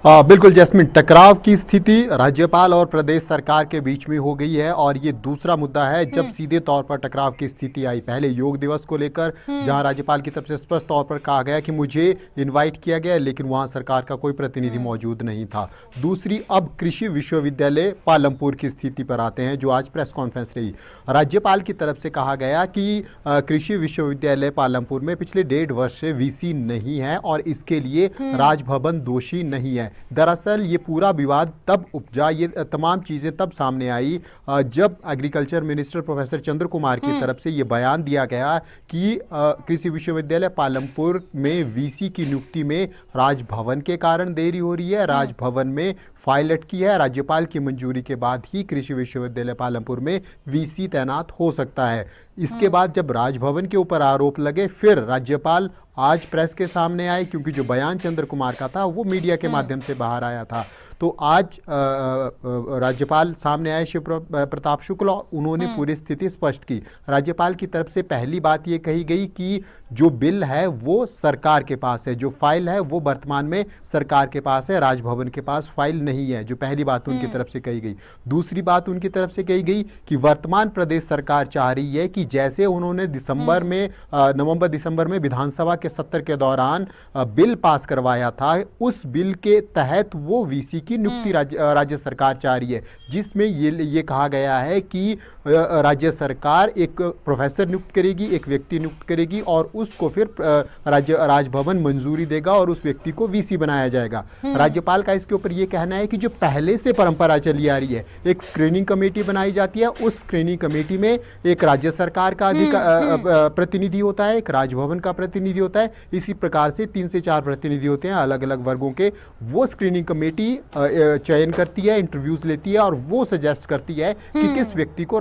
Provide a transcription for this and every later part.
बिल्कुल जैस्मिन, टकराव की स्थिति राज्यपाल और प्रदेश सरकार के बीच में हो गई है और ये दूसरा मुद्दा है जब सीधे तौर पर टकराव की स्थिति आई। पहले योग दिवस को लेकर जहां राज्यपाल की तरफ से स्पष्ट तौर पर कहा गया कि मुझे इनवाइट किया गया, लेकिन वहां सरकार का कोई प्रतिनिधि मौजूद नहीं था। दूसरी, अब कृषि विश्वविद्यालय पालमपुर की स्थिति पर आते हैं, जो आज प्रेस कॉन्फ्रेंस रही। राज्यपाल की तरफ से कहा गया कि कृषि विश्वविद्यालय पालमपुर में पिछले 1.5 वर्ष से वीसी नहीं है और इसके लिए राजभवन दोषी नहीं है। दरअसल ये पूरा विवाद तब उपजा, ये तमाम चीजें तब सामने आई जब एग्रीकल्चर मिनिस्टर प्रोफेसर चंद्र कुमार की तरफ से ये बयान दिया गया कि कृषि विश्वविद्यालय पालमपुर में वीसी की नियुक्ति में राजभवन के कारण देरी हो रही है। राजभवन में फाइल अटकी है, राज्यपाल की मंजूरी के बाद ही कृषि विश्वविद्यालय पालमपुर में वीसी तैनात हो सकता है। इसके बाद जब राजभवन के ऊपर आरोप लगे, फिर राज्यपाल आज प्रेस के सामने आए, क्योंकि जो बयान चंद्र कुमार का था वो मीडिया के माध्यम से बाहर आया था। तो आज राज्यपाल सामने आए शिव प्रताप शुक्ल, उन्होंने पूरी स्थिति स्पष्ट की। राज्यपाल की तरफ से पहली बात ये कही गई कि जो बिल है वो सरकार के पास है, जो फाइल है वो वर्तमान में सरकार के पास है, राजभवन के पास फाइल नहीं है, जो पहली बात उनकी तरफ से कही गई। दूसरी बात उनकी तरफ से कही गई कि वर्तमान प्रदेश सरकार चाह रही है कि जैसे उन्होंने नवंबर दिसंबर में विधानसभा के सत्र के दौरान बिल पास करवाया था, उस बिल के तहत वो वीसी की नियुक्ति राज्य सरकार चाह रही है, जिसमें ये कहा गया है कि राज्य सरकार एक प्रोफेसर नियुक्त करेगी, एक व्यक्ति नियुक्त करेगी और उसको फिर राजभवन मंजूरी देगा और उस व्यक्ति को वीसी बनाया जाएगा। राज्यपाल का इसके ऊपर यह कहना है कि जो पहले से परंपरा चली आ रही है, एक स्क्रीनिंग कमेटी बनाई जाती है, उस स्क्रीनिंग कमेटी में एक राज्य सरकार का प्रतिनिधि होता है, एक राजभवन का प्रतिनिधि होता है, इसी प्रकार से 3 से 4 प्रतिनिधि होते हैं अलग अलग वर्गों के। वो स्क्रीनिंग कमेटी चयन करती है, इंटरव्यूज लेती है और वो सजेस्ट करती है कि किस व्यक्ति को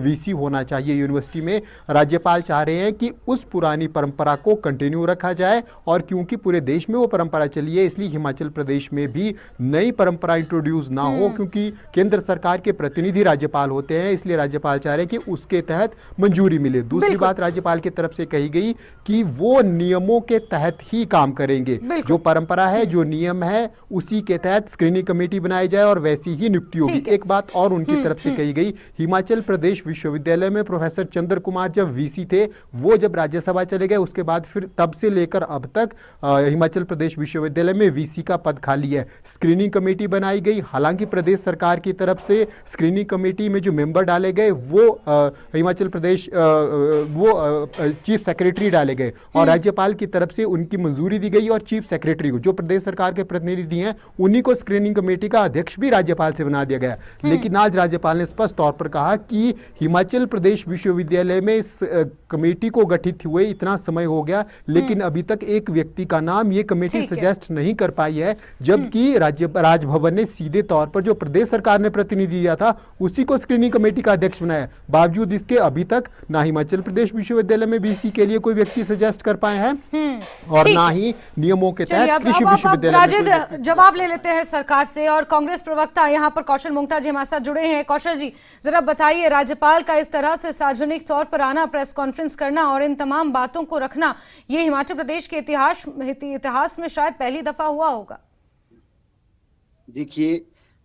वीसी होना चाहिए यूनिवर्सिटी में। राज्यपाल चाह रहे हैं कि उस पुरानी परंपरा को कंटिन्यू रखा जाए और क्योंकि पूरे देश में वो परंपरा चली है, इसलिए हिमाचल प्रदेश में भी नई परंपरा इंट्रोड्यूस ना हो, क्योंकि केंद्र सरकार के प्रतिनिधि राज्यपाल होते हैं, इसलिए राज्यपाल चाह रहे हैं कि उसके तहत मंजूरी मिले। दूसरी बात राज्यपाल की तरफ से कही गई कि वो नियमों के तहत ही काम करेंगे, जो परंपरा है, जो नियम है, उसी के तहत स्क्रीनिंग कमेटी बनाई जाए और वैसी ही नियुक्ति होगी। एक बात और उनकी तरफ से कही गई, हिमाचल प्रदेश विश्वविद्यालय में प्रोफेसर चंद्र कुमार जब वीसी थे, वो जब राज्यसभा चले गए, उसके बाद फिर तब से लेकर अब तक हिमाचल प्रदेश विश्वविद्यालय में वीसी का पद खाली है। स्क्रीनिंग कमेटी बनाई गई, हालांकि प्रदेश सरकार की तरफ से स्क्रीनिंग कमेटी में जो मेंबर डाले गए वो हिमाचल प्रदेश चीफ सेक्रेटरी डाले गए और राज्यपाल की तरफ से उनकी मंजूरी दी गई और चीफ सेक्रेटरी को, जो प्रदेश सरकार के प्रतिनिधि हैं, उन्हीं को स्क्रीनिंग कमेटी का अध्यक्ष भी राज्यपाल से बना दिया गया। लेकिन आज राज्यपाल ने स्पष्ट तौर पर कहा कि हिमाचल प्रदेश विश्वविद्यालय में इस कमेटी को गठित हुए इतना समय हो गया, लेकिन अभी तक एक व्यक्ति का नाम ये कमेटी सजेस्ट नहीं कर पाई है, जबकि राजभवन ने सीधे तौर पर जो प्रदेश सरकार ने प्रतिनिधि दिया था उसी को स्क्रीनिंग कमेटी का अध्यक्ष बनाया। बावजूद इसके अभी तक ना हिमाचल प्रदेश विश्वविद्यालय में वीसी के लिए कोई व्यक्ति सजेस्ट कर पाए हैं और ना ही नियमों के तहत कृषि विश्वविद्यालय। जवाब ले लेते हैं सरकार से और कांग्रेस प्रवक्ता यहाँ पर कौशल मुंगटा जी हमारे साथ जुड़े हैं। कौशल जी, जरा बताइए, राज्यपाल का इस तरह से सार्वजनिक तौर पर आना, प्रेस कॉन्फ्रेंस करना और इन तमाम बातों को रखना, ये हिमाचल प्रदेश के इतिहास में शायद पहली दफा हुआ होगा। देखिए,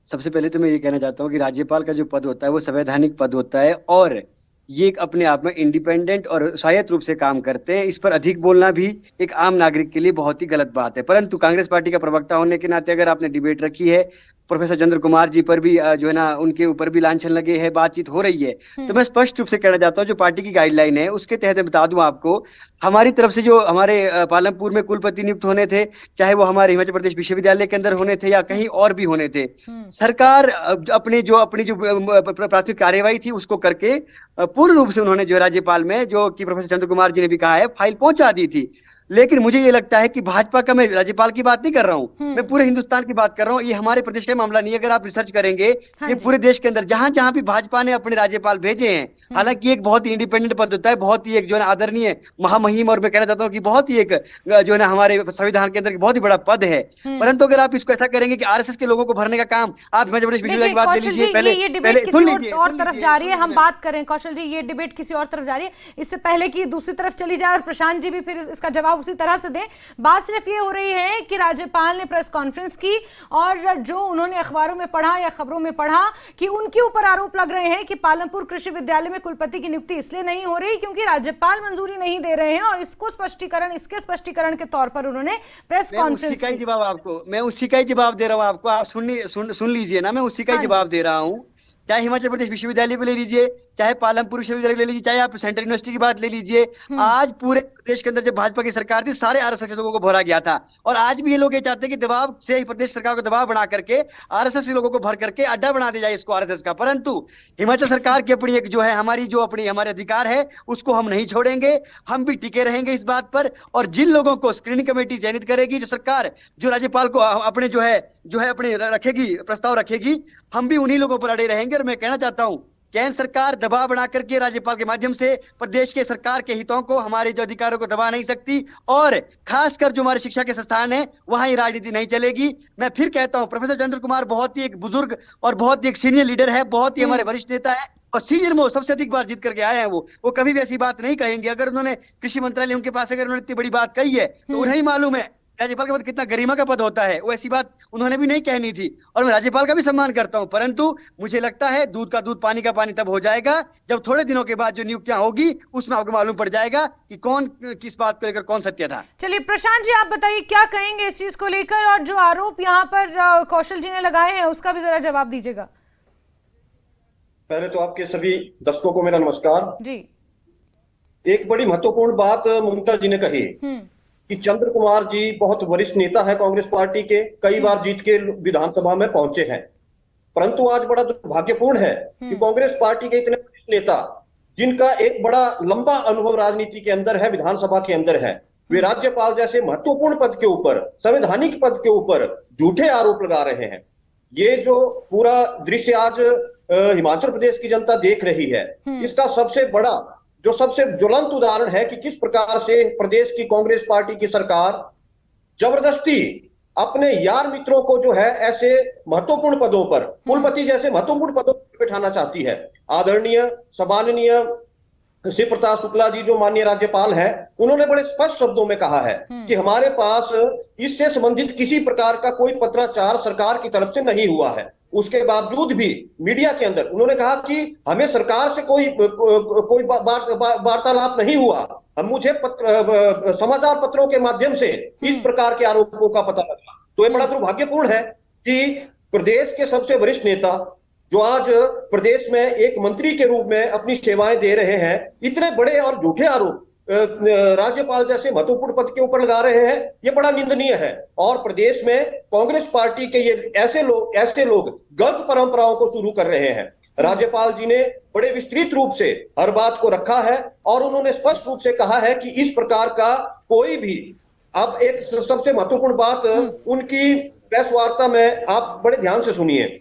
सबसे पहले तो मैं ये कहना चाहता हूँ कि राज्यपाल का जो पद होता है वो संवैधानिक पद होता है और ये एक अपने आप में इंडिपेंडेंट और स्वायत्त रूप से काम करते हैं। इस पर अधिक बोलना भी एक आम नागरिक के लिए बहुत ही गलत बात है। परंतु कांग्रेस पार्टी का प्रवक्ता होने के नाते अगर आपने डिबेट रखी है, प्रोफेसर चंद्र कुमार जी पर भी जो है ना, उनके ऊपर भी लांछन लगे हैं, बातचीत हो रही है, तो मैं स्पष्ट रूप से कहना चाहता हूँ जो पार्टी की गाइडलाइन है उसके तहत मैं बता दूं आपको, हमारी तरफ से जो हमारे पालमपुर में कुलपति नियुक्त होने थे, चाहे वो हमारे हिमाचल प्रदेश विश्वविद्यालय के अंदर होने थे या कहीं और भी होने थे, सरकार अपनी जो प्राथमिक कार्यवाही थी उसको करके पूर्ण रूप से उन्होंने जो राज्यपाल में, जो कि प्रोफेसर चंद्र कुमार जी ने भी कहा है, फाइल पहुंचा दी थी। लेकिन मुझे ये लगता है कि भाजपा का, मैं राज्यपाल की बात नहीं कर रहा हूँ, मैं पूरे हिंदुस्तान की बात कर रहा हूँ, ये हमारे प्रदेश का मामला नहीं है। अगर आप रिसर्च करेंगे, ये पूरे देश के अंदर जहां जहां भी भाजपा ने अपने राज्यपाल भेजे हैं, हालांकि एक बहुत ही इंडिपेंडेंट पद होता है, बहुत ही एक जो है आदरणीय महामहिम, और मैं कहना चाहता हूँ कि बहुत ही एक जो है ना हमारे संविधान के अंदर बहुत ही बड़ा पद है। परंतु अगर आप इसको ऐसा करेंगे कि आरएसएस के लोगों को भरने का काम, आप हिमाचल प्रदेश विश्वविद्यालय की बात ले लीजिए, पहले ये डिबेट किसी और तरफ जा रही है, हम बात करें कौशल कौशल जी, ये डिबेट किसी और तरफ जा रही है, इससे पहले कि दूसरी तरफ चली जाए और प्रशांत जी भी फिर इसका जवाब उसी तरह से दें। बात सिर्फ ये हो रही है कि राज्यपाल ने प्रेस कॉन्फ्रेंस की और जो उन्होंने अखबारों में पढ़ा या खबरों में पढ़ा कि उनके ऊपर आरोप लग रहे हैं कि पालमपुर कृषि विद्यालय में कुलपति की नियुक्ति इसलिए नहीं हो रही क्योंकि राज्यपाल मंजूरी नहीं दे रहे हैं, और इसके स्पष्टीकरण के तौर पर उन्होंने प्रेस कॉन्फ्रेंस की। जवाब आपको मैं उसी का ही जवाब दे रहा हूँ आपको, आप सुन लीजिए ना, मैं उसी का ही जवाब दे रहा हूँ। चाहे हिमाचल प्रदेश विश्वविद्यालय को ले लीजिए, चाहे पालमपुर विश्वविद्यालय को ले लीजिए, चाहे आप सेंट्रल यूनिवर्सिटी की बात ले लीजिए, आज पूरे प्रदेश के अंदर जब भाजपा की सरकार थी सारे आरएसएस लोगों को भरा गया था, और आज भी ये लोग ये चाहते हैं कि दबाव से प्रदेश सरकार को दबाव बना करके आरएसएस के लोगों को भर करके अड्डा बना दिया जाए इसको आरएसएस का। परंतु हिमाचल सरकार की अपनी एक जो है हमारे अधिकार है उसको हम नहीं छोड़ेंगे, हम भी टिके रहेंगे इस बात पर। और जिन लोगों को स्क्रीनिंग कमेटी चयनित करेगी, जो सरकार जो राज्यपाल को अपने जो है अपने रखेगी, प्रस्ताव रखेगी, हम भी उन्हीं लोगों पर अड़े रहेंगे। और मैं कहना चाहता हूं, केंद्र सरकार दबाव बना करके राज्यपाल के माध्यम से प्रदेश के सरकार के हितों को, हमारे जो अधिकारों को दबा नहीं सकती, और खासकर जो हमारे शिक्षा के संस्थान है वहां ये राजनीति नहीं चलेगी। मैं फिर कहता हूं, प्रोफेसर चंद्र कुमार बहुत ही एक बुजुर्ग और बहुत ही एक सीनियर लीडर है, बहुत ही हमारे वरिष्ठ नेता है, और सीनियर में सबसे अधिक बार जीत करके आए हैं। वो कभी भी ऐसी बात नहीं कहेंगे। अगर उन्होंने कृषि मंत्रालय उनके पास अगर उन्होंने इतनी बड़ी बात कही है तो उन्हें ही मालूम है राज्यपाल का पद कितना गरिमा का पद होता है। वो ऐसी बात उन्होंने भी नहीं कहनी थी, और मैं राज्यपाल का भी सम्मान करता हूं, परंतु मुझे लगता है दूध का दूध पानी का पानी तब हो जाएगा जब थोड़े दिनों के बाद जो नियुक्तियां होगी उसमें आपको मालूम पड़ जाएगा कि कौन किस बात को लेकर कौन सत्य था। चलिए प्रशांत जी, आप बताइए क्या कहेंगे इस चीज को लेकर, और जो आरोप यहाँ पर कौशल जी ने लगाए हैं उसका भी जरा जवाब दीजिएगा। पहले तो आपके सभी दर्शकों को मेरा नमस्कार जी। एक बड़ी महत्वपूर्ण बात मुमता जी ने कही कि चंद्र कुमार जी बहुत वरिष्ठ नेता है कांग्रेस पार्टी के, कई बार जीत के विधानसभा में पहुंचे हैं, परंतु आज बड़ा दुर्भाग्यपूर्ण है कि कांग्रेस पार्टी के इतने वरिष्ठ नेता जिनका एक बड़ा लंबा अनुभव राजनीति के अंदर है, विधानसभा के अंदर है, वे राज्यपाल जैसे महत्वपूर्ण पद के ऊपर, संवैधानिक पद के ऊपर झूठे आरोप लगा रहे हैं। ये जो पूरा दृश्य आज हिमाचल प्रदेश की जनता देख रही है, इसका सबसे ज्वलंत उदाहरण है कि किस प्रकार से प्रदेश की कांग्रेस पार्टी की सरकार जबरदस्ती अपने यार मित्रों को जो है ऐसे महत्वपूर्ण पदों पर, कुलपति जैसे महत्वपूर्ण पदों पर बैठाना चाहती है। आदरणीय सम्माननीय श्री प्रताप शुक्ला जी जो माननीय राज्यपाल हैं, उन्होंने बड़े स्पष्ट शब्दों में कहा है कि हमारे पास इससे संबंधित किसी प्रकार का कोई पत्राचार सरकार की तरफ से नहीं हुआ है। उसके बावजूद भी मीडिया के अंदर उन्होंने कहा कि हमें सरकार से कोई वार्तालाप नहीं हुआ, मुझे समाचार पत्रों के माध्यम से इस प्रकार के आरोपों का पता लगा। तो ये बड़ा दुर्भाग्यपूर्ण है कि प्रदेश के सबसे वरिष्ठ नेता जो आज प्रदेश में एक मंत्री के रूप में अपनी सेवाएं दे रहे हैं, इतने बड़े और झूठे आरोप राज्यपाल जैसे महत्वपूर्ण पद के ऊपर लगा रहे हैं, ये बड़ा निंदनीय है। और प्रदेश में कांग्रेस पार्टी के ये ऐसे लोग गलत परंपराओं को शुरू कर रहे हैं। राज्यपाल जी ने बड़े विस्तृत रूप से हर बात को रखा है और उन्होंने स्पष्ट रूप से कहा है कि इस प्रकार का कोई भी, अब एक सबसे महत्वपूर्ण बात उनकी प्रेस वार्ता में आप बड़े ध्यान से सुनिए।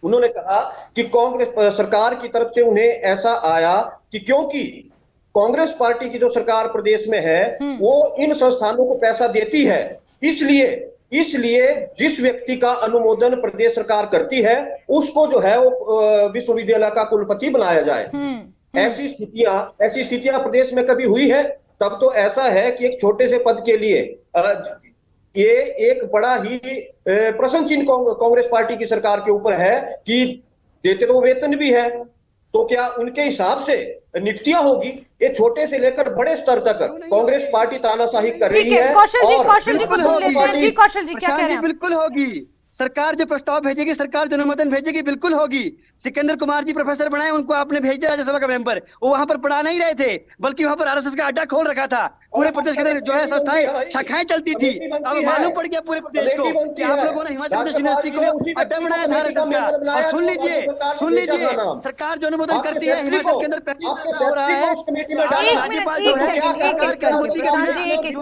उन्होंने कहा कि कांग्रेस सरकार की तरफ से उन्हें ऐसा आया कि क्योंकि कांग्रेस पार्टी की जो सरकार प्रदेश में है वो इन संस्थानों को पैसा देती है, इसलिए जिस व्यक्ति का अनुमोदन प्रदेश सरकार करती है उसको जो है वो विश्वविद्यालय का कुलपति बनाया जाए। ऐसी स्थितियां प्रदेश में कभी हुई है? तब तो ऐसा है कि एक छोटे से पद के लिए ये एक बड़ा ही प्रश्न चिन्ह कांग्रेस पार्टी की सरकार के ऊपर है कि देते तो वेतन भी है, तो क्या उनके हिसाब से नियुक्तियां होगी? ये छोटे से लेकर बड़े स्तर तक कांग्रेस पार्टी तानाशाही कर रही है। कौशल जी को सुन लेते हैं। जी कौशल जी क्या कह रहे हैं? बिल्कुल होगी। सरकार जो प्रस्ताव भेजेगी, सरकार जो अनुमोदन भेजेगी, बिल्कुल होगी। सिकंदर कुमार जी प्रोफेसर बनाए, उनको आपने भेज दिया राज्यसभा का मेंबर, वो वहां पर पढ़ा नहीं रहे थे, बल्कि वहां पर आरएसएस का अड्डा खोल रखा था। पूरे प्रदेश के अंदर जो है संस्थाएं, शाखाएं चलती थी। अब मालूम पड़ गया पूरे प्रदेश को कि आप लोगों ने हिमाचल प्रदेश यूनिवर्सिटी को अड्डा बनाया था आरएसएस का। और सुन लीजिए, सरकार जो अनुमोदन करती है हिमाचल के अंदर पहली हो रहा है, राज्यपाल जो है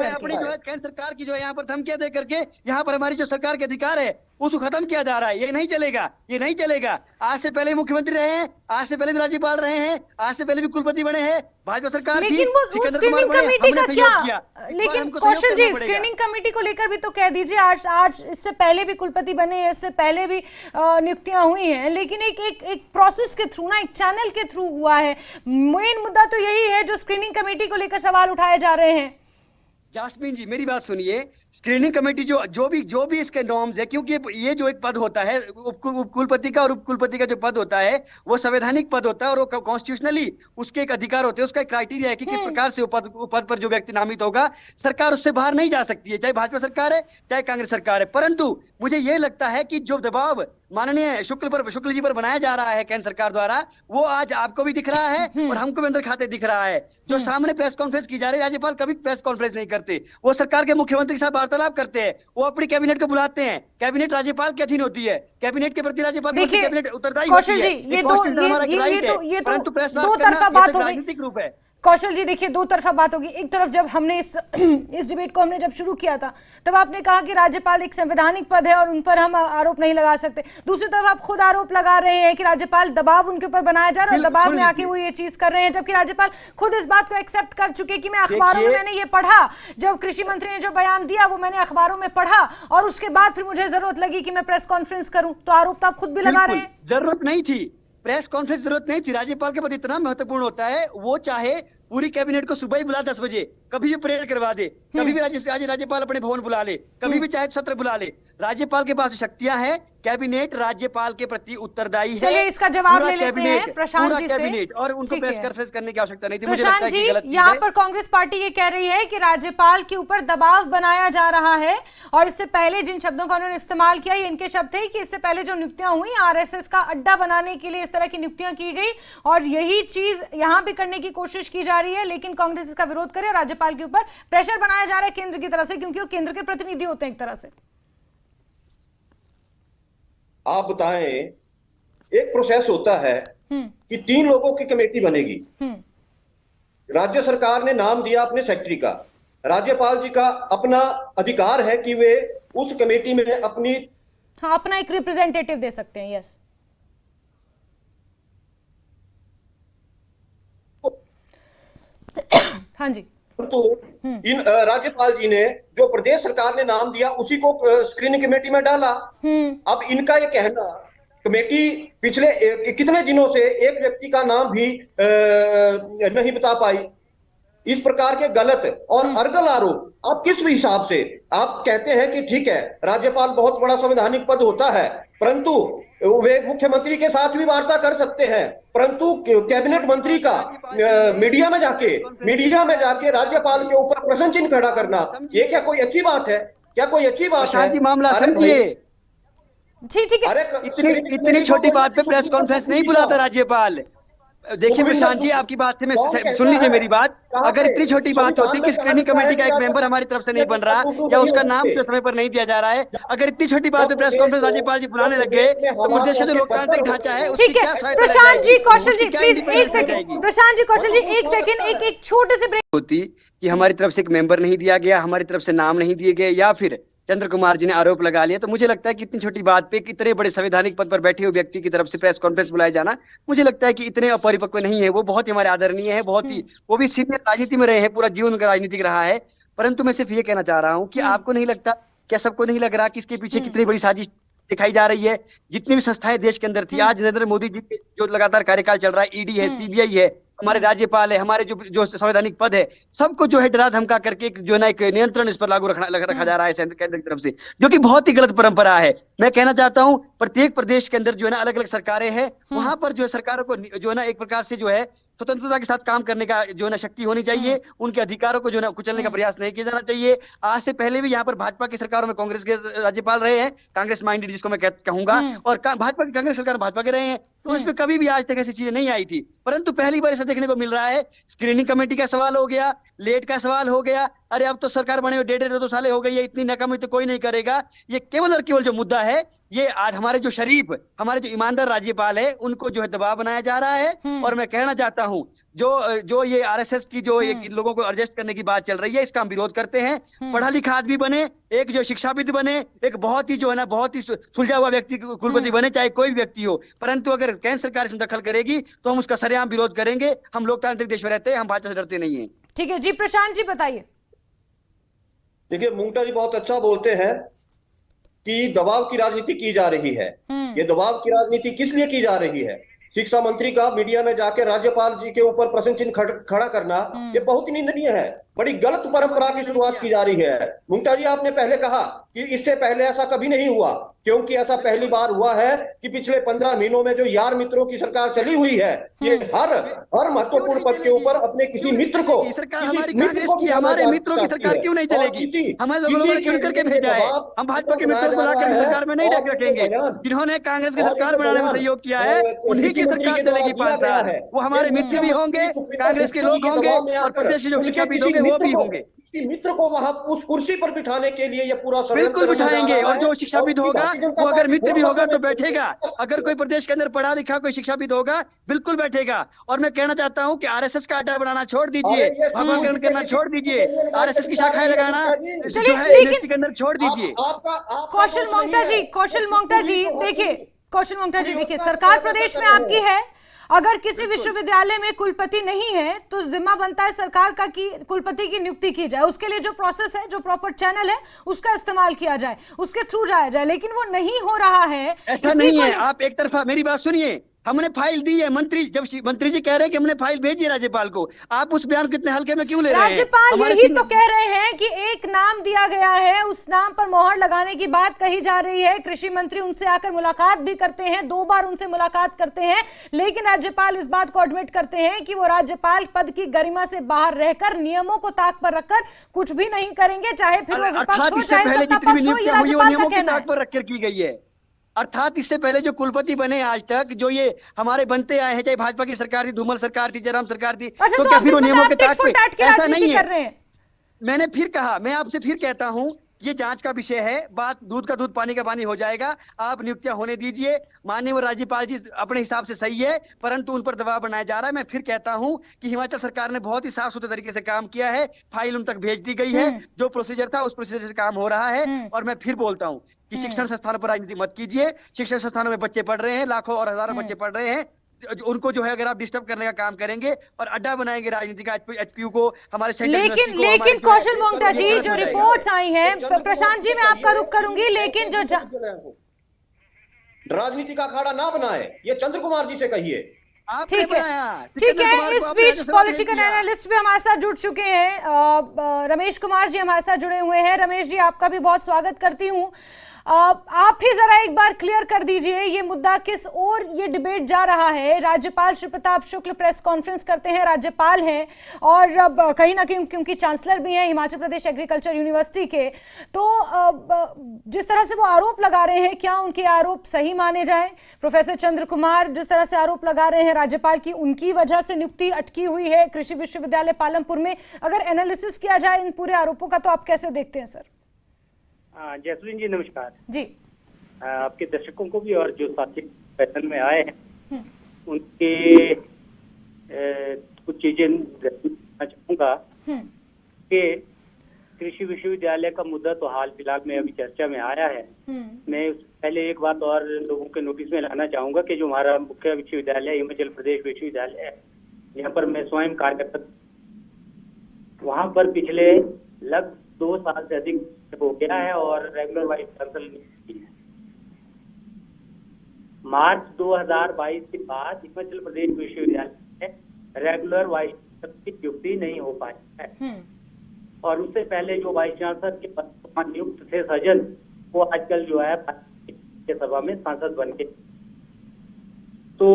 अपनी जो है केंद्र सरकार की जो है यहाँ पर धमकियां दे करके यहाँ पर हमारी जो सरकार के अधिकार है उसको खत्म किया जा रहा है। ये नहीं चलेगा, ये नहीं चलेगा। आज से पहले मुख्यमंत्री रहे हैं, आज से पहले भी राज्यपाल रहे हैं, आज से पहले भी कुलपति बने हैं, भाजपा सरकार थी, लेकिन वो सिकंदर कुमार स्क्रीनिंग बने, कमेटी हमने का सहयोग क्या? किया। इस बार लेकिन हमको सहयोग कौशल जी, करना पड़ेगा। स्क्रीनिंग कमेटी को लेकर भी तो कह दीजिए, आज इससे पहले भी कुलपति बने हैं, इससे पहले भी नियुक्तियां हुई हैं, लेकिन एक प्रोसेस के थ्रू ना, एक चैनल के थ्रू हुआ है। मेन मुद्दा तो यही है जो स्क्रीनिंग कमेटी को लेकर सवाल उठाए जा रहे हैं। जास्मीन जी, मेरी बात सुनिए। स्क्रीनिंग कमेटी जो भी इसके नॉर्म्स है, क्योंकि ये जो एक पद होता है कुलपति का और उप कुलपति का जो पद होता है वो संवैधानिक पद होता है और वो कॉन्स्टिट्यूशनली उसके एक अधिकार होते हैं, उसका एक क्राइटेरिया है कि किस प्रकार से वो पद पर जो व्यक्ति नामित होगा, सरकार उससे बाहर नहीं जा सकती है, चाहे भाजपा सरकार है चाहे कांग्रेस सरकार है। परंतु मुझे ये लगता है कि जो दबाव माननीय शुक्ल जी पर बनाया जा रहा है केंद्र सरकार द्वारा, वो आज आपको भी दिख रहा है और हमको भी अंदर खाते दिख रहा है। जो सामने प्रेस कॉन्फ्रेंस की जा रही है, राज्यपाल कभी प्रेस कॉन्फ्रेंस नहीं करते, वो सरकार के मुख्यमंत्री के साथ वार्तालाप करते हैं, वो अपनी कैबिनेट को बुलाते हैं, कैबिनेट राज्यपाल के अधीन होती है, कैबिनेट के प्रति राज्यपाल की कैबिनेट उत्तरदायी होती है। ये परंतु प्रेस दो तरफा बात हो गई। राजनीतिक रूप है। कौशल जी देखिए, दो तरफा बात होगी। एक तरफ जब हमने इस डिबेट को हमने जब शुरू किया था, तब आपने कहा कि राज्यपाल एक संवैधानिक पद है और उन पर हम आरोप नहीं लगा सकते। दूसरी तरफ आप खुद आरोप लगा रहे हैं कि राज्यपाल दबाव उनके ऊपर बनाया जा रहा है और दबाव में आके वो ये चीज कर रहे हैं, जबकि राज्यपाल खुद इस बात को एक्सेप्ट कर चुके कि मैं अखबारों में मैंने ये पढ़ा, जब कृषि मंत्री ने जो बयान दिया वो मैंने अखबारों में पढ़ा और उसके बाद फिर मुझे जरूरत लगी कि मैं प्रेस कॉन्फ्रेंस करूं। तो आरोप तो आप खुद भी लगा रहे हैं। जरूरत नहीं थी, प्रेस कॉन्फ्रेंस जरूरत नहीं थी। राज्यपाल के पद इतना महत्वपूर्ण होता है, वो चाहे पूरी कैबिनेट को सुबह ही बुला 10 बजे, कभी भी परेड करवा दे, कभी भी राज्यपाल अपने भवन बुला ले, कभी भी चाहे सत्र बुला ले। राज्यपाल के पास शक्तियां हैं, कैबिनेट राज्यपाल के प्रति उत्तरदायी है। चलिए इसका जवाब ले लेते हैं प्रशांत जी से, और उनको प्रेस कॉन्फ्रेंस करने की आवश्यकता नहीं थी। प्रशांत जी, यहाँ पर कांग्रेस पार्टी ये कह रही है कि राज्यपाल के ऊपर दबाव बनाया जा रहा है और इससे पहले जिन शब्दों का उन्होंने इस्तेमाल किया, ये इनके शब्द थे कि इससे पहले जो नियुक्तियां हुई, आरएसएस का अड्डा बनाने के लिए इस तरह की नियुक्तियां की गई और यही चीज यहां भी करने की कोशिश की जा रही है, लेकिन कांग्रेस इसका विरोध करे। राज्यपाल के ऊपर प्रेशर बनाया जा रहा है केंद्र की तरफ से, क्योंकि वो केंद्र के प्रतिनिधि होते हैं एक तरह से। आप बताएं, एक प्रोसेस होता है कि 3 लोगों की कमेटी बनेगी। राज्य सरकार ने नाम दिया अपने सेक्रेटरी का, राज्यपाल जी का अपना अधिकार है कि वे उस कमेटी में अपना एक रिप्रेजेंटेटिव दे सकते हैं। यस, हाँ जी। तो इन राज्यपाल जी ने जो प्रदेश सरकार ने नाम दिया उसी को स्क्रीनिंग कमेटी में डाला। अब इनका ये कहना, कमेटी पिछले कितने दिनों से एक व्यक्ति का नाम भी नहीं बता पाई, इस प्रकार के गलत और अर्गल आरोप आप किस हिसाब से आप कहते हैं कि ठीक है राज्यपाल बहुत बड़ा संवैधानिक पद होता है, परंतु वे मुख्यमंत्री के साथ भी वार्ता कर सकते हैं, परंतु कैबिनेट मंत्री का मीडिया में जाके राज्यपाल के ऊपर प्रश्न चिन्ह खड़ा करना, ये क्या कोई अच्छी बात है? क्या कोई अच्छी बात है? मामला समझिए। ठीक है, इतनी छोटी बात पे प्रेस कॉन्फ्रेंस नहीं बुलाता राज्यपाल। देखिए प्रशांत जी, आपकी बात से मैं सुन लीजिए मेरी बात। अगर इतनी छोटी बात होती कि स्क्रीनिंग कमेटी का एक मेंबर हमारी तरफ से नहीं बन रहा या उसका नाम समय पर नहीं दिया जा रहा है, अगर इतनी छोटी बात पे प्रेस कॉन्फ्रेंस राज्यपाल जी बुलाने लग गए, तो प्रदेश का जो लोकतांत्रिक ढांचा है उसकी क्या सहायता प्रशांत जी, कौशल जी प्लीज एक सेकंड, प्रशांत जी, कौशल जी एक सेकंड, एक छोटे से ब्रेक होती कि हमारी तरफ से एक मेंबर नहीं दिया गया, हमारी तरफ से नाम नहीं दिए गए, या फिर चंद्र कुमार जी ने आरोप लगा लिया, तो मुझे लगता है कि इतनी छोटी बात पे कितने बड़े संवैधानिक पद पर बैठे हुए व्यक्ति की तरफ से प्रेस कॉन्फ्रेंस बुलाया जाना, मुझे लगता है कि इतने अपरिपक्व नहीं है। वो बहुत ही हमारे आदरणीय है, बहुत ही वो भी सीनियर राजनीति में रहे हैं, पूरा जीवन उनका राजनीतिक रहा है। परंतु मैं सिर्फ ये कहना चाह रहा हूँ कि आपको नहीं लगता, क्या सबको नहीं लग रहा कि इसके पीछे कितनी बड़ी साजिश दिखाई जा रही है? जितनी भी संस्थाएं देश के अंदर थी, आज नरेंद्र मोदी जी जो लगातार कार्यकाल चल रहा है, ईडी है, सीबीआई है, हमारे राज्यपाल है, हमारे जो संवैधानिक पद है, सबको जो है डरा धमका करके जो है ना एक नियंत्रण इस पर लागू रखा जा रहा है केंद्र की तरफ से, जो कि बहुत ही गलत परंपरा है। मैं कहना चाहता हूं प्रत्येक प्रदेश के अंदर जो है ना अलग अलग सरकारें हैं, वहां पर जो है सरकारों को जो है ना एक प्रकार से जो है स्वतंत्रता के साथ काम करने का जो है ना शक्ति होनी चाहिए, उनके अधिकारों को जो है ना कुचलने का प्रयास नहीं किया जाना चाहिए। आज से पहले भी यहाँ पर भाजपा की सरकारों में कांग्रेस के राज्यपाल रहे हैं, कांग्रेस माइंडेड जिसको मैं कहूंगा, और भाजपा की कांग्रेस सरकार भाजपा के रहे हैं, तो इसमें कभी भी आज तक ऐसी चीजें नहीं आई थी। परंतु पहली बार ऐसा देखने को मिल रहा है। स्क्रीनिंग कमेटी का सवाल हो गया, लेट का सवाल हो गया, अरे अब तो सरकार बने हुए 1.5-2 साल हो गई है, इतनी नाकामी तो कोई नहीं करेगा। ये केवल और केवल जो मुद्दा है, ये आज हमारे जो शरीफ, हमारे जो ईमानदार राज्यपाल है, उनको जो है दबाव बनाया जा रहा है। और मैं कहना चाहता हूं जो ये आरएसएस की जो ये लोगों को एडजस्ट करने की बात चल रही है, इसका हम विरोध करते हैं। पढ़ा लिखा आदमी बने, एक जो शिक्षाविद बने, एक बहुत ही जो है ना बहुत ही सुलझा हुआ व्यक्ति कुलपति बने, चाहे कोई भी व्यक्ति हो, परंतु अगर केंद्र सरकार इसमें दखल करेगी तो हम उसका सरेआम विरोध करेंगे। हम लोकतांत्रिक देश में रहते हैं, हम भाजपा से डरते नहीं है। ठीक है जी, प्रशांत जी बताइए। देखिए, मुंगटा जी बहुत अच्छा बोलते हैं कि दबाव की राजनीति की जा रही है। ये दबाव की राजनीति किस लिए की जा रही है? शिक्षा मंत्री का मीडिया में जाकर राज्यपाल जी के ऊपर प्रश्न चिन्ह खड़ा करना ये बहुत ही निंदनीय है। बड़ी गलत परंपरा की शुरुआत की जा रही है। मुंगटा जी, आपने पहले कहा कि इससे पहले ऐसा कभी नहीं हुआ, क्योंकि ऐसा पहली बार हुआ है कि पिछले 15 महीनों में जो यार मित्रों की सरकार चली हुई है, ये हर महत्वपूर्ण पद के ऊपर अपने किसी मित्र को, हमारे मित्रों की सरकार क्यों नहीं चलेगी? हमारे लोगों ने क्यों करके भेजा है? हम भाजपा के मित्रों को बुलाकर सरकार में नहीं रखेंगे। जिन्होंने कांग्रेस की सरकार बनाने में सहयोग किया है, उन्हीं की सरकार चलेगी 5 साल। वो हमारे मित्र भी होंगे, कांग्रेस के लोग होंगे और प्रदेश के जो शिक्षाविद होंगे वो भी होंगे। किसी मित्र को वहां उस कुर्सी पर बिठाने के लिए ये पूरा बिल्कुल बिठाएंगे। और जो शिक्षाविद होगा वो अगर मित्र भी होगा तो बैठेगा। अगर कोई प्रदेश के अंदर पढ़ा लिखा कोई शिक्षाविद होगा बिल्कुल बैठेगा। और मैं कहना चाहता हूं कि आरएसएस का अड्डा बनाना छोड़ दीजिए, भगवान करना छोड़ दीजिए, आरएसएस की शाखाएं लगाना जो है यूनिवर्सिटी के अंदर छोड़ दीजिए। कौशल मोंगटा जी देखिए, सरकार प्रदेश में आपकी है। अगर किसी विश्वविद्यालय में कुलपति नहीं है तो जिम्मा बनता है सरकार का कि कुलपति की नियुक्ति की जाए, उसके लिए जो प्रोसेस है, जो प्रॉपर चैनल है, उसका इस्तेमाल किया जाए, उसके थ्रू जाया जाए, लेकिन वो नहीं हो रहा है। ऐसा नहीं है, आप एक तरफा मेरी बात सुनिए। हमने फाइल दी है, मंत्री जी कह रहे हैं कि हमने फाइल भेजी है राज्यपाल को। आप उस बयान कितने हल्के में क्यों ले रहे हैं? राज्यपाल यही तो कह रहे हैं कि एक नाम दिया गया है, उस नाम पर मोहर लगाने की बात कही जा रही है। कृषि मंत्री उनसे आकर मुलाकात भी करते हैं, 2 बार उनसे मुलाकात करते हैं, लेकिन राज्यपाल इस बात को एडमिट करते हैं कि वो राज्यपाल पद की गरिमा से बाहर रहकर नियमों को ताक पर रखकर कुछ भी नहीं करेंगे, चाहे फिर वो विपक्ष हो चाहे सत्ता पक्ष हो। ये राज्यपाल का कहना है। पर रखकर की गई है। अर्थात इससे पहले जो कुलपति बने आज तक, जो ये हमारे बनते आए हैं, चाहे भाजपा की सरकार थी, धूमल सरकार थी, जयराम सरकार थी, तो क्या फिर वो नियमों के ताक पे? ऐसा नहीं है। मैंने फिर कहा, मैं आपसे फिर कहता हूं, ये जांच का विषय है। बात दूध का दूध पानी का पानी हो जाएगा। आप नियुक्तियां होने दीजिए। माननीय राज्यपाल जी अपने हिसाब से सही है, परंतु उन पर दबाव बनाया जा रहा है। मैं फिर कहता हूं कि हिमाचल सरकार ने बहुत ही साफ सुथरे तरीके से काम किया है। फाइल उन तक भेज दी गई है, जो प्रोसीजर था उस प्रोसीजर से काम हो रहा है। और मैं फिर बोलता हूं कि शिक्षण संस्थानों पर राजनीति मत कीजिए। शिक्षण संस्थानों में बच्चे पढ़ रहे हैं, लाखों और हजारों बच्चे पढ़ रहे हैं। उनको जो है अगर आप डिस्टर्ब करने का काम करेंगे और अड्डा बनाएंगे राजनीति का एचपीयू को, हमारे लेकिन कौशल मोंगटा जी, जो रिपोर्ट्स आई हैं, प्रशांत जी मैं आपका रुख करूंगी, लेकिन जो राजनीति का अखाड़ा ना बनाए, ये चंद्र कुमार जी से कहिए। ठीक है। इस बीच पॉलिटिकल एनालिस्ट भी हमारे साथ जुड़ चुके हैं, रमेश कुमार जी हमारे साथ जुड़े हुए हैं। रमेश जी, आपका भी बहुत स्वागत करती हूँ। आप ही जरा एक बार क्लियर कर दीजिए ये मुद्दा, किस ओर ये डिबेट जा रहा है। राज्यपाल श्री प्रताप शुक्ल प्रेस कॉन्फ्रेंस करते हैं, राज्यपाल हैं और कहीं ना कहीं क्योंकि चांसलर भी हैं हिमाचल प्रदेश एग्रीकल्चर यूनिवर्सिटी के, तो जिस तरह से वो आरोप लगा रहे हैं, क्या उनके आरोप सही माने जाए? प्रोफेसर चंद्र कुमार जिस तरह से आरोप लगा रहे हैं राज्यपाल की उनकी वजह से नियुक्ति अटकी हुई है कृषि विश्वविद्यालय पालमपुर में, अगर एनालिसिस किया जाए इन पूरे आरोपों का तो आप कैसे देखते हैं सर? जैस्मिन जी नमस्कार जी। आपके दर्शकों को भी और जो साथी पैनल में आए हैं उनके कुछ चीजें कहना चाहूंगा कि कृषि विश्वविद्यालय का मुद्दा तो हाल फिलहाल में अभी चर्चा में आया है। मैं पहले एक बात और लोगों के नोटिस में लाना चाहूंगा कि जो हमारा मुख्य विश्वविद्यालय हिमाचल प्रदेश विश्वविद्यालय है, यहाँ पर मैं स्वयं कार्यरत, वहाँ पर पिछले लगभग 2 साल से अधिक हो गया है और रेगुलर वाइस चांसलर है। मार्च 2022 के बाद हिमाचल प्रदेश विश्वविद्यालय में रेगुलर वाइस चांसलर की नियुक्ति नहीं हो पाई है। और उससे पहले जो वाइस चांसलर के पद पर नियुक्त थे सज्जन, वो आजकल जो है सभा में सांसद बन गए। तो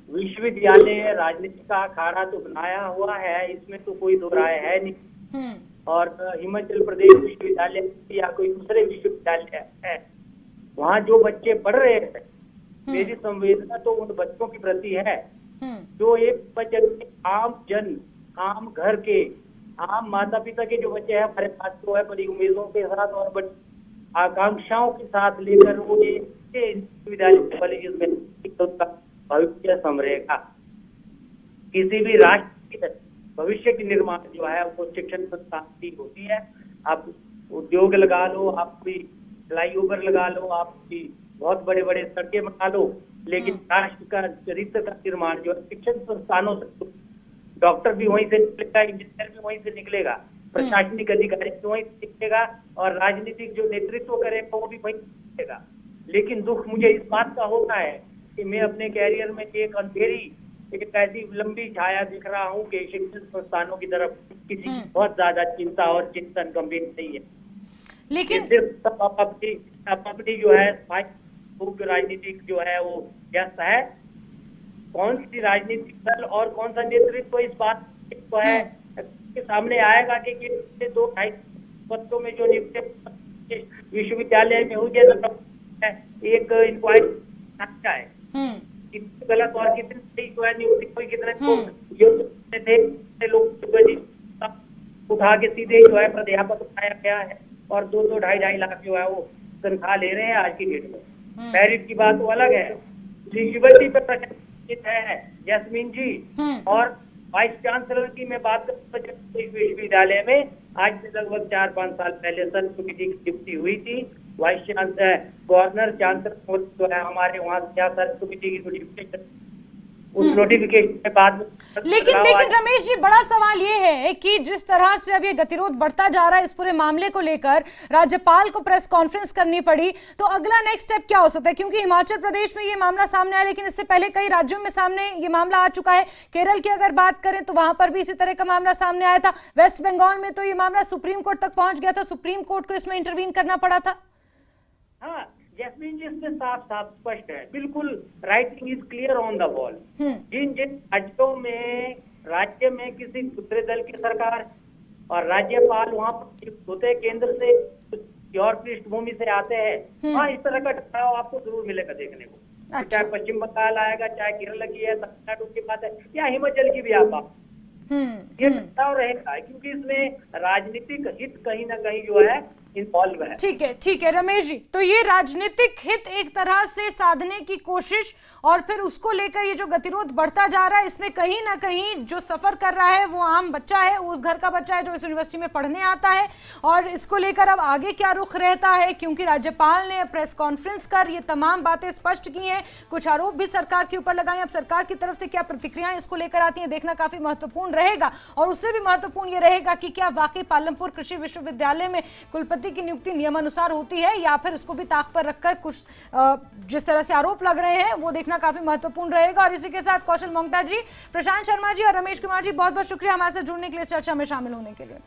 विश्वविद्यालय राजनीति का अखाड़ा तो बनाया हुआ है, इसमें तो कोई दो राय है नहीं। और हिमाचल प्रदेश विश्वविद्यालय या कोई दूसरे विश्वविद्यालय है, वहाँ जो बच्चे पढ़ रहे हैं, मेरी संवेदना तो उन बच्चों की प्रति है जो एक आम जन, आम घर के, आम माता पिता के जो बच्चे हैं हमारे पास, तो है बड़ी उम्मीदों के साथ और आकांक्षाओं के साथ लेकर वो ये विश्वविद्यालय कॉलेज में भविष्य संवरेगा। किसी भी राष्ट्र भविष्य की निर्माण जो है वो शिक्षण संस्थान की होती है। आप उद्योग लगा लो, आप कोई फ्लाईओवर लगा लो, आप कोई बहुत बड़े बड़े सड़कें बना लो, लेकिन राष्ट्र का चरित्र का निर्माण जो है शिक्षण संस्थानों से, डॉक्टर भी वहीं से निकलेगा, इंजीनियर भी वहीं से निकलेगा, प्रशासनिक अधिकारी भी वहीं से निकलेगा, और राजनीतिक जो नेतृत्व करेगा वो भी वहीं से निकलेगा। लेकिन दुख मुझे इस बात का होता है कि मैं अपने कैरियर में एक अंधेरी, एक ऐसी लंबी छाया दिख रहा हूँ कि शिक्षण संस्थानों की तरफ किसी की बहुत ज्यादा चिंता और चिंतन गंभीर नहीं है। लेकिन सिर्फ अपनी जो है राजनीतिक जो है वो व्यस्त है। कौन सी राजनीतिक दल और कौन सा नेतृत्व इस बात को है के सामने आएगा कि 2-2.5 पदों में जो नियुक्ति विश्वविद्यालय में हुई है, एक इंक्वायरी है कितने गलत और कितने सही जो है नियुक्ति कोई कितने थे लोग उठा के सीधे जो है प्राध्यापक बनाया गया है और 2-2-2.5 लाख जो है वो तनख्वाह ले रहे हैं आज की डेट में। मेरिट की बात तो अलग है। युवती पर प्रशासित है जैस्मीन जी, और वाइस चांसलर की मैं बात करूँ विश्वविद्यालय में आज से लगभग 4-5 साल पहले सर्च कमेटी की नियुक्ति हुई थी। वाइस चांसलर गवर्नर चांसलर जो है हमारे वहाँ सर्च कमेटी की नोटिफिकेशन, उस नोटिफिकेशन के बाद में लेकिन रमेश जी, बड़ा सवाल ये है कि जिस तरह से अब ये गतिरोध बढ़ता जा रहा है इस पूरे मामले को लेकर, राज्यपाल को प्रेस कॉन्फ्रेंस करनी पड़ी, तो अगला नेक्स्ट स्टेप क्या हो सकता है? क्योंकि हिमाचल प्रदेश में ये मामला सामने आया, लेकिन इससे पहले कई राज्यों में सामने ये मामला आ चुका है। केरल की अगर बात करें तो वहां पर भी इसी तरह का मामला सामने आया था। वेस्ट बंगाल में तो ये मामला सुप्रीम कोर्ट तक पहुंच गया था, सुप्रीम कोर्ट को इसमें इंटरवीन करना पड़ा था। हाँ, जैस्मीन जी इसमें साफ साफ स्पष्ट है, बिल्कुल writing is clear on the wall. जिन जिन राज्यों में राज्य में किसी दूसरे दल की सरकार और राज्यपाल वहां पर होते हैं, केंद्र से और पृष्ठभूमि से आते हैं, हाँ इस तरह का टकराव आपको जरूर मिलेगा देखने को। अच्छा। चाहे पश्चिम बंगाल आएगा, चाहे केरल की है, तमिलनाडु की बात है, या हिमाचल की भी आप ये टकराव रहेगा, क्योंकि इसमें राजनीतिक हित कहीं ना कहीं जो है इन्वॉल्व है। ठीक है रमेश जी, तो ये राजनीतिक हित एक तरह से साधने की कोशिश, और फिर उसको लेकर ये जो गतिरोध बढ़ता जा रहा है, इसमें कहीं ना कहीं जो सफर कर रहा है वो आम बच्चा है, उस घर का बच्चा है जो इस यूनिवर्सिटी में पढ़ने आता है। और इसको लेकर अब आगे क्या रुख रहता है, क्योंकि राज्यपाल ने प्रेस कॉन्फ्रेंस कर ये तमाम बातें स्पष्ट की हैं, कुछ आरोप भी सरकार के ऊपर लगाए। अब सरकार की तरफ से क्या प्रतिक्रियाएं इसको लेकर आती हैं, देखना काफी महत्वपूर्ण रहेगा। और उससे भी महत्वपूर्ण ये रहेगा कि क्या वाकई पालमपुर कृषि विश्वविद्यालय में कुलपति की नियुक्ति नियमानुसार होती है, या फिर उसको भी ताक पर रखकर कुछ जिस तरह से आरोप लग रहे हैं वो देखना काफी महत्वपूर्ण रहेगा। और इसी के साथ कौशल मोंगटा जी, प्रशांत शर्मा जी और रमेश कुमार जी, बहुत बहुत शुक्रिया हमारे साथ जुड़ने के लिए, चर्चा में शामिल होने के लिए।